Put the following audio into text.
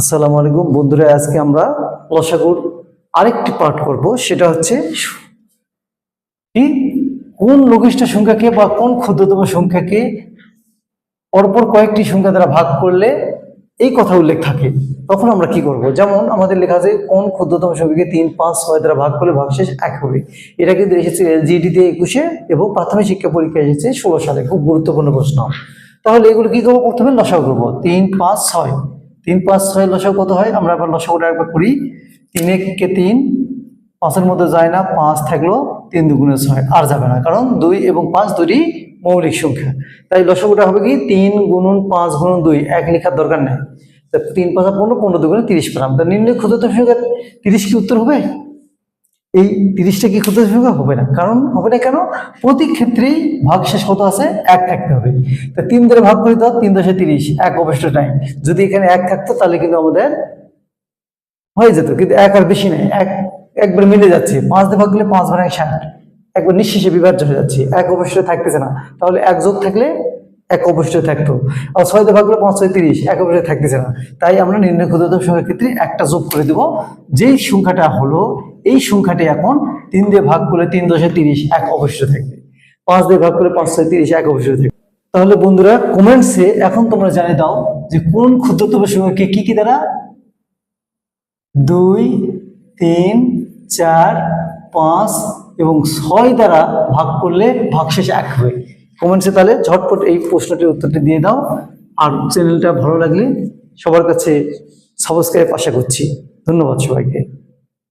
আসসালামু আলাইকুম বন্ধুরা, আজকে আমরা লসাগুর আরেকটি পার্ট করব। সেটা হচ্ছে কি, কোন লঘিষ্ঠ সংখ্যাকে বা কোন ক্ষুদ্রতম সংখ্যাকে পরপর কয়েকটি সংখ্যা দ্বারা ভাগ করলে এই কথা উল্লেখ থাকে। তখন আমরা কি করব? যেমন আমাদের লেখা আছে কোন ক্ষুদ্রতম সংখ্যাকে 3, 5, 6 দ্বারা ভাগ করলে ভাগশেষ 1 হবে। এটা কিন্তু এসেছে এলজিডি তে 21-এ এবং প্রাথমিক শিক্ষা পরীক্ষা এসেছে 16 সালে। খুব গুরুত্বপূর্ণ প্রশ্ন। তাহলে এগুলো কি করবো? প্রথমে লসাগু করবো। 3, 5, 6, 3, 5, 6 লসাগু কত হয়? আমরা এবার লসাগুটা একবার করি। 3 কে 3, 5-এর মধ্যে যায় না, 5 থাকলো, 3 দুগুণে 6 আর যাবে না, কারণ 2 এবং 5 দুটি মৌলিক সংখ্যা। তাই লসাগুটা হবে কি 3 গুণন 5 গুণন 2, এক লেখার দরকার নেই। 3 5 15, 15 দুগুণে 30 পেলাম। তা নির্ণয় ক্ষুদ্রতম সংখ্যা 30 কি উত্তর হবে? এই 30টা কি ক্ষুদ্রতম সংখ্যা হবে না? কারণ হবে না কেন? প্রতি ক্ষেত্রেই ভাগশেষ কত আছে? 1 থাকতে হবে। তা 3 দ্বারা ভাগ করে দাও, 3 10 30, 1 অবশ্য নাই। যদি এখানে 1 থাকতো তাহলে কিন্তু আমাদের হয়ে যেত, কিন্তু 1 আর বেশি নেই, একবার মিলে যাচ্ছে। 5 দিয়ে ভাগ করলে 5 ভাগ 60, একবার নিঃশেষে বিভাজ্য হয়ে যাচ্ছে, 1 অবশ্যই থাকতেছে না। তাহলে 1 যোগ থাকলে 1 অবশ্যই থাকতো। আর 6 দিয়ে ভাগ করলে 5 6 30, 1 অবশ্যই থাকতেছে না। তাই আমরা নির্ণয় ক্ষুদ্রতম সংখ্যার ক্ষেত্রে একটা যোগ করে দেব। যেই সংখ্যাটা হলো এই সংখ্যাটি এখন 3 দিয়ে ভাগ করলে 3 10 30, 1 অবশ্যই থাকবে। 5 দিয়ে ভাগ করলে 5 6 30, 1 অবশ্যই থাকবে। তাহলে বন্ধুরা কমেন্টসে এখন তোমরা জানিয়ে দাও যে কোন ক্ষুদ্রতম সংখ্যাকে কি দ্বারা 2, 3, 4, 5 এবং 6 দ্বারা ভাগ করলে ভাগশেষ 1 হবে। কমেন্টসে তাহলে ঝটপট এই প্রশ্নটির উত্তরটি দিয়ে দাও। আর চ্যানেলটা ভালো লাগলে সবার কাছে সাবস্ক্রাইব আশা করছি। ধন্যবাদ সবাইকে।